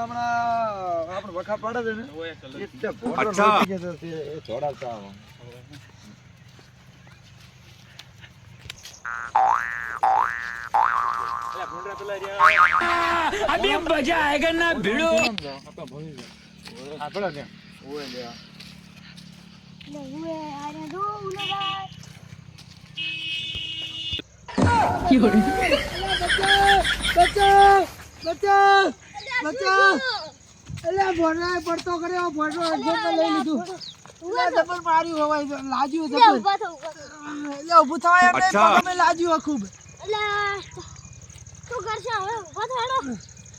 હમણાં આપણે વખા પાડે છે ને એટલે ભોંડો લોચી ગયો છે એ થોડાવતા આવો अभी मजा आएगा ना भिड़ो આપણો કે ઓય લે પડતો કર્યો ફોટો લઈ લીધું જબર માર્યું હવાય લાજ્યું જબર ઉભું થવાય એમ લાજ્યું ખૂબ શું કરશે હવે ઉભો થવાનો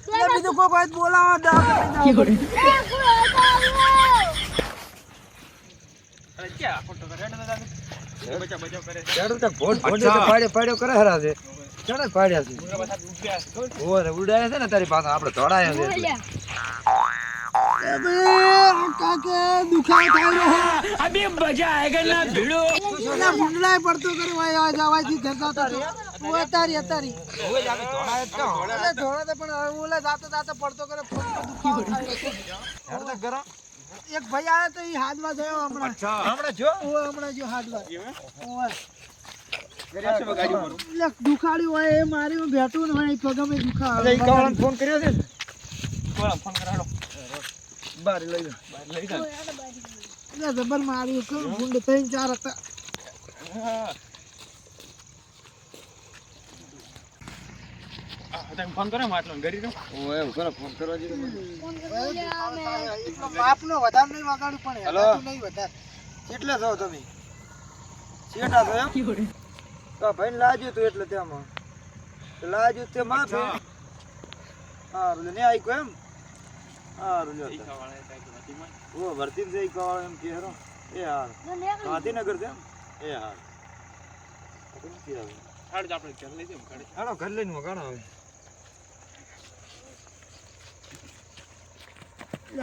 બીજું કોઈ વાત બોલાવા પાડ્યો કરે હરા છે ચડે પાડ્યા છે ઓરે ઉડાયા છે ને તારી પાસે આપણે ધોડાયા છે કાકે દુખાવ થાય अभी मजा आएगा ना भिड़ो ભૂંડલાય પડતો કર્યો હોય જવાથી જતા તારી અતારી ઓય આપણે ધોડાયા જ કા ધોળા તો પણ ઓલા જાતા પડતો કરે દુખાવ થાય હેડ ગરો એક ભાઈ આયો તો ઈ હાથમાં ગયો હમણાં હમણાં જો હાથમાં ઓય દુખાડ્યું હોય એ મારી બેઠું ને હોય પગમે દુખાવ ફોન કર્યો છે ને ફોન કરાડો બાર લઈ જા જબર માર્યું કે ગુંડ 3-4 હતા ફોન કરો માટલો ગરી દો ઓય કરો ફોન કરવા જી બાપનો વધાર નહીં વગાડ્યું પણ હેલો નહીં વધાર કેટલા છો તમે છેટા છો એમ તો ભાઈ લાજ્યું તું એટલે તેમાં લાજ્યું તે માફે હારું ને આઈ કો એમ હારું લ્યો ઓ ભરતી જઈ કવાળ એમ કે હરો એ હાર ગાંધીનગર છે એમ એ હાર હાડ આપણે ઘર લઈ જઈએ ઘરે હાલો ઘર લઈને વગાડો હવે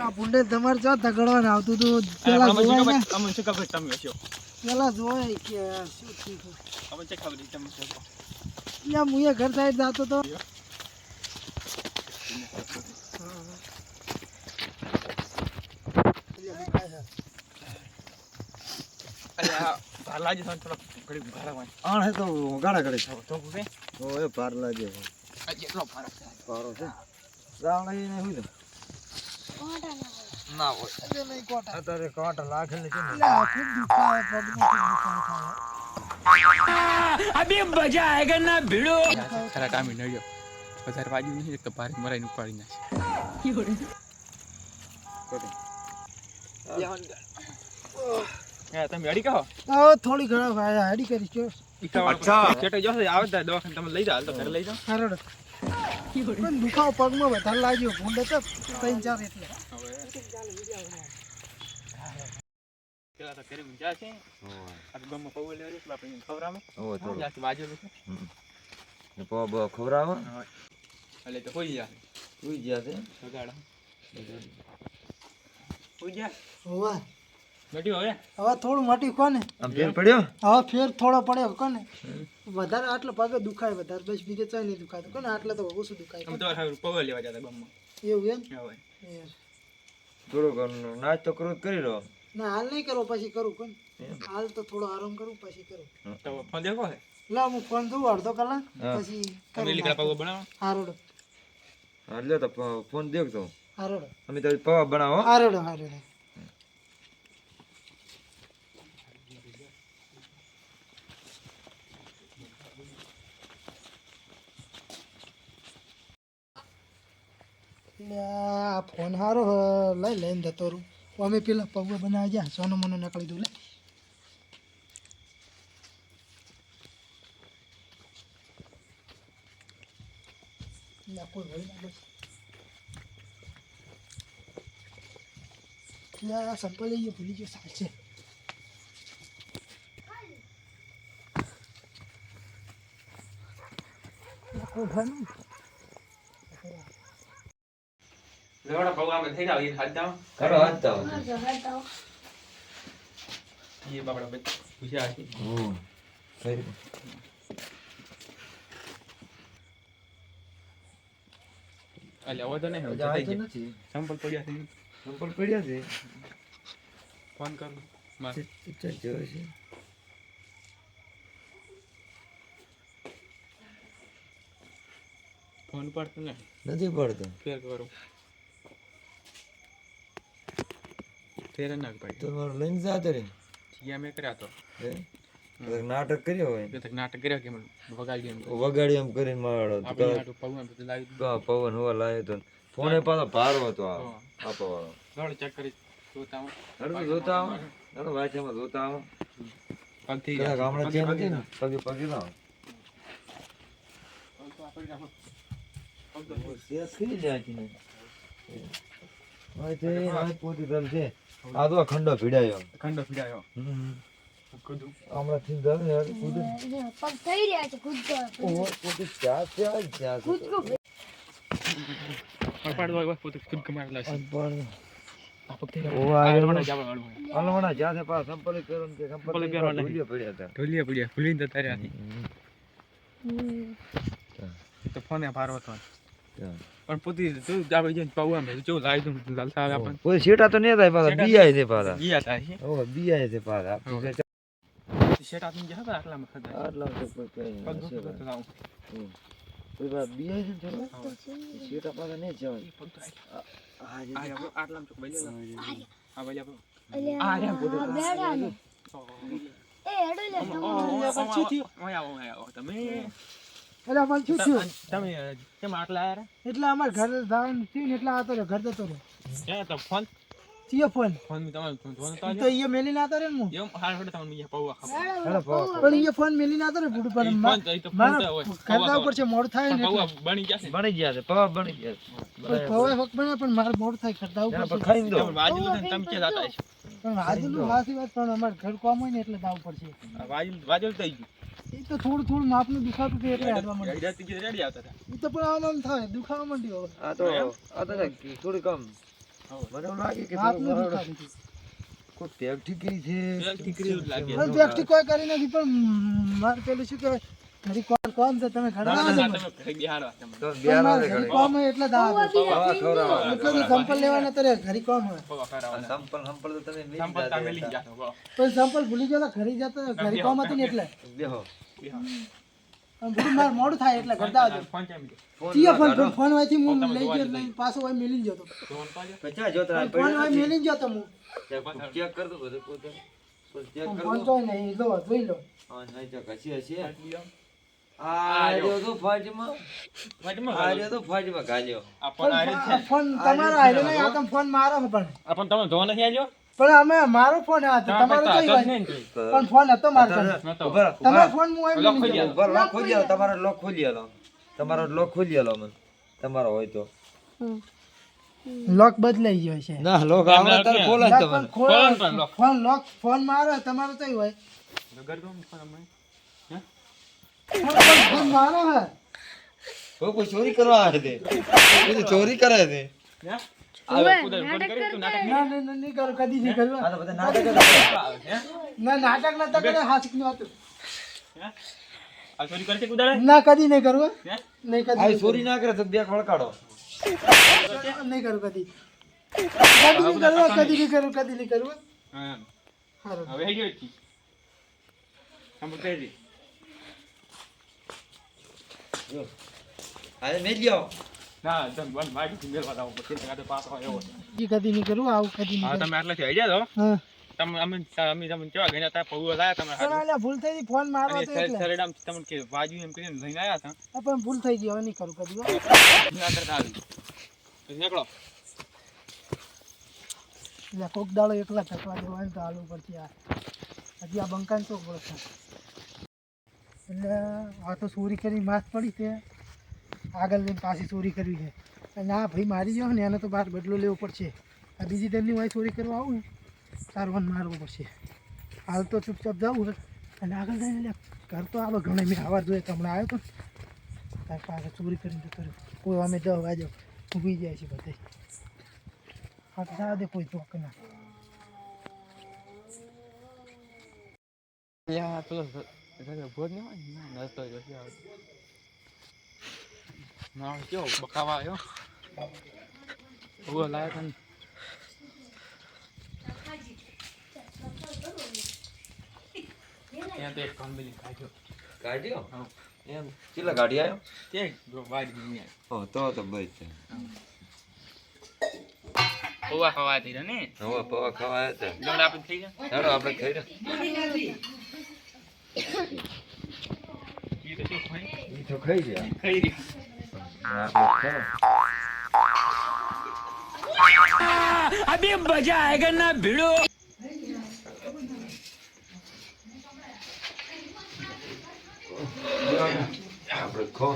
આ ભૂંડે તમારે ચા તગડવા આવતું તો પેલા જોવાય ને અમને શું ખબર તમે હશો પેલા જોવાય કે શું ઠીક અમને શું ખબર તમે શું યા મુએ ઘર સાઈડ જાતો તો લાજી થોડો ઘડી ઘરે આણ હે તો વગાડા કરે તો ભૂવે ઓય પાર લાગે આ જેટલો ફરક છે પારો છે રાવણ ને હું ના હોય એટલે નહીં કોટા અત્યારે કાંટા લાખેલી છે ને લા ખૂબ દુખાય પગમાં ખૂબ દુખાય अभी मजा आएगा ना भिड़ो ખરા ટાઈમે નડ્યો વધારે વાજ્યું નહીં એક તો ભારે મરાઈને ઉપાડી નાખે તમે અડી કહો થોડી ઘણા ભાઈ હાડી કરી છે છેટે જોશે આવે તો દવાખાને તમે લઈ જાઓ તો ઘરે લઈ જાઓ સરળ પણ દુખાવો પગમાં વધારે લાગ્યો ભૂંડે તો 3-4 એટલે પેલા તો ઘરે ઊંઝા છે આ ગામમાં પૌવા લેવા એટલે આપણે ખવરામાં ઓ તો ત્યાંથી વાજેલું છે ને પો ખવરાવો એટલે તો હોઈ જાય ઉઈ ગયા છે વગાડો હોઈ જાય હોવા બેટી હવે હવે થોડું મટી કોને આમ ફેર પડ્યો હવે ફેર થોડો પડ્યો કોને વધારે આટલો પગે દુખાય વધારે બસ બીજે ચાઈ નહીં દુખાતું કોને આટલે તો ઓછું દુખાય તમે તો પૌવા લેવા જતા ગામમાં એવું એમ હવે થોડોક નાસ્તો કરો કરી રહ્યો ના હાલ નહીં કરો પછી કરું કોને હાલ તો થોડો આરામ કરું પછી કરું તો ફોન દેખો હે લા હું ફોન જોઉં અડધો કલાક પછી તમે લીકડા પૌવા બનાવો હારોડો એટલે તો ફોન દેખતો હારોડો અમે તો પવા બનાવો હારોડો આ ફોન હારો લઈને જતો રહું અમે પેલા પગવા બનાવી ગયા સોનો મોનો નકળી દઉં લે કોઈ હોય ના બસ આ સંપલ લઈએ ભૂલી ગયો સાચે કોઈ ભણું લેવડા પૌવા આપણે થઈ જાવ એ હાથ જાવ કરો હાથ તો એ બાપડા બે પૂછ્યા છે હમ થઈ એટલે હવે તો નહીં હવે જાય જતાઈ તો ગયા. નથી સંપલ પડ્યા છે સંપલ પડ્યા છે ફોન કર મારે ચાલ જોવે છે ફોન પડતો ને નથી પડતો ફેર કરો ફેર નાખ ભાઈ તો મારો લઈને જાતો રે જીયા મેં કર્યા તો હે? તો નાટક કર્યો હોય કે નાટક કર્યા કે મને વગાડી એમ વગાડી એમ કરીને મારો આપણે આટલું પગમાં બધું લાવી દીધું. પવન હોવા લાવ્યો તો ફોને પાછો ભારો હતો આ હા. આપો વાળો ચાલો ચેક કરી જોતા હું હડો જોતા આવો હડો વાંચવામાં જોતા આવો પગથી કદાચ ગામડે છે નથી ને પગે પગે લાવો સેસ કરી જાય છે ને હવે તે હવે પોતી દલ છે આ તો ખંડો ભીડાયો ખંડો ફીડાયો હમ કીધું હમણાં થી દલ યાર કૂદે પગ થઈ રહ્યા છે કૂદકો ઓહો પોતી ચા ચા કૂદકો પાડવા પોતે ખુદ કમાડલા છે પણ આ પગ ઓ આવ્યો વાળો જવા વાળો અલવણા જ્યાં પા સંપલ કરો ને કે સંપલ સંપલ પહેરવા નથી. પડ્યા હતા ઢોલિયા પડ્યા ભૂલીને જતા રહ્યા તો ફોન એ ભારો હતો પણ પોતે તું આપણે જઈને પાવું આમ જો લાવી દઉં લાલતા આવે આપણને કોઈ શેટા તો નહીં થાય પાછા બીઆઈ છે પાછા ગયા હતા છે ઓ બીઆઈ છે પાછા શેટ આપીને ગયા હતા આટલામાં ખતા આટલા તો કોઈ કઈ પગ નહીં દુખતો હતો આવું. કોઈ વાત બીઆઈ છે ને શેટા પાછા નહીં જવાય એ પગ તો આ હા જે રહ્યા આટલામાં ચોક ભાઈ આ ભાઈ આપણો અલ્યા આ રહ્યા પોતે બેઠા ને એ હેડો લે તમે એટલે મને શું થયું તમે કેમ આટલા આયા એટલે અમારે ઘરે જવાનું થયું ને એટલે આતો રહ્યો ઘર જતો રહ્યો ક્યાં તો ફોન ચિયો ફોન ફોન મી તમારે ફોન તો તો એ મેલી ના રહ્યો ને હું એમ હાલ હડો તમને મી પાવા ખાવા હેડો પાવ પણ એ ફોન મેલી ના રહ્યો પૂરું પણ ફોન તો ઈ તો ફોન મારા તો હોય ઘરના ઉપર છે મોડું થાય ને પાવા બની ગયા છે બની ગયા છે પવા બની ગયા છે ભવાય વખત બને પણ મારે મોડું થાય ઘરના ઉપર પણ ખાઈ દો તમે વાજુ ને તમે કે જાતા હશો પણ વાજુનું વાસી વાત પણ અમારે ઘર કામ હોય ને એટલે દાવ પડશે વાજુ થઈ ગયું એ તો થોડું થોડું માપનું દુખાતું હતું એટલે હાડવા માંડ્યું રેડી હતી રેડી આવતા હતા એ તો પણ આમ થાય દુખાવા માંડ્યો હવે. આ તો થોડી કમ મને એવું લાગે કે માપનું થોડું દુખાતું હતું. કોઈ પેગ ઠીકરી છે ઠીકરી એવું લાગે પણ વ્યક્તિ કોઈ કરી નથી પણ મારે પેલું શું કહેવાય ઘડી કોમ છે તમે ઘડા ના, ના ના, તમે ઘરે બિહારવા તમે તો પણ બિયારો મારે ને ઘડી ઘડી કોમ હોય એટલે દાવ આવે. પવા ખવડાવવા એટલે તો સંપલ લેવાના તારે ઘડી કોમ હોય પવા કરાવવા સંપલ સંપલ તો તમે મેલી સંપલ તમે લઈ જાતા. જાતો પણ સંપલ ભૂલી ગયો તો ઘરી જતો ઘડી કોમ હતી ને એટલે બેહો પણ બધું મારે મોડું થાય એટલે ઘરતા આવજો ફોન કેમ ગયો ચિયો ફોન વાયથી હું લઈ ગયો એટલે પાછો હોય મેલી ગયો તો ફોન પાજો પચા જોતા ફોન હોય મેલી ગયો તો હું ચેક કર દો બધું પોતે ચેક કર ફોન દો તો નહીં લો જોઈ લો હા નહીં તો કશી હશે આ આ જો તો ફાજમાં વાટમાં આ જો તો ફાજમાં ગાલ્યો આ ફોન આ રીતે છે ફોન તમારો આયલો નહીં આ તો ફોન મારો છે પણ આ પણ તમે ધોવા નથી આવ્યો પણ અમે મારો ફોન આ હતો તમારો કઈ વાત પણ ફોન હતો મારો કને. ઉભા રહો, તમારો ઉભા ફોન હું હોય લોક મેલી ખોલી ગયો. રહો. લોક ખોલી આલો તમારો લોક ખોલી આલો તમારો લોક ખોલી આલો મને તમારો હોય તો લોક બદલાઈ ગયો છે ના લોક આવડે તારે ખોલાય લોક તમને પણ ખોલો ને પણ લોક. ફોન લોક ફોન મારો છે, તમારો કઈ હોય ગરદો ફોન અમે ફોન મારો હે કોઈ ચોરી કરવા આવે છે કોઈ તો ચોરી કરે છે આવે કુદર ફોન કરી તું નાટક ના ના ના, નહીં કરું કદી નહીં કરું આ તો બધા નાટક જ કરે. આવે હે ના નાટક નતા કરે હાચક નું હતું હે આ ચોરી કરશે કુદાડે ના કદી નહીં કરું હો. હે નહીં કદી આવી ચોરી ના કરે તો બે ખળકાડો નહીં કરું કદી કદી નહીં કરું કદી નહીં કરું હા સારું હવે હેડ્યો છી સાંભળ કરી જો આ મેલ્યો ના તમ વન બાકી મેલવા દાવ પછી કાતે પાસ હોય એવો ઈ કદી નહીં કરું આવું કદી નહીં હા કરું તમે આટલાથી આઈડિયા દો હા તમે અમે તમે કેવા ગયા તા પૌવા લાયા તમે પણ આલા ભૂલ થઈ ગઈ ફોન મારવા અને તો એટલે સરડામ તમને કે બાજુ એમ કરીને લઈને આયા હતા આ પણ ભૂલ થઈ ગઈ હવે નહીં કરું કદી હો. ના કરતા આવી તો નીકળો એટલે કોક દાડો એકલા થકવા દેવાય ને તો આલુ પરથી આ હજી આ બંકાન ચોક પડે એટલે આ તો ચોરી કરી માથ પડી છે આગળ લઈને પાછી ચોરી કરવી છે અને આ ભાઈ મારી ગયો ને એને તો બહાર બદલો લેવો પડશે આ બીજી તેમની વાય ચોરી કરવા આવું ને સારવાન મારવો પડશે હાલ તો ચૂપચાપ જવું છે અને આગળ જઈને લે ઘર તો આવે ઘણે મેં આવા જોઈએ તો હમણાં આવ્યો તો તાર પાસે ચોરી કરીને જતો રહ્યો કોઈ અમે 10 વાગે ઊભી જાય છે બધે હા તો જવા દે કોઈ ચોક ના યા પેલો ભોજ ને નસ્તો જો છે ના કેવો બકાવા આવ્યો ઓવો લાયા તા ને. ત્યાં તો એક કંબલી કાઢ્યો. કાઢ્યો હા. એમ કેટલા ગાડી આવ્યો તે જો વાડી ગઈ હો તો બસ છે ઓવા ખવાતી રહે ને હવે પવા ખવાય છે ગમડા આપણે થઈ ગયા ચાલો આપણે ખાઈ રહ્યા ઈ તો શું ખાઈ ઈ તો ખાઈ રહ્યા ખાઈ રહ્યા આપણે ખાઓ. अभी मजा आएगा ना भिड़ो. આપણે ખો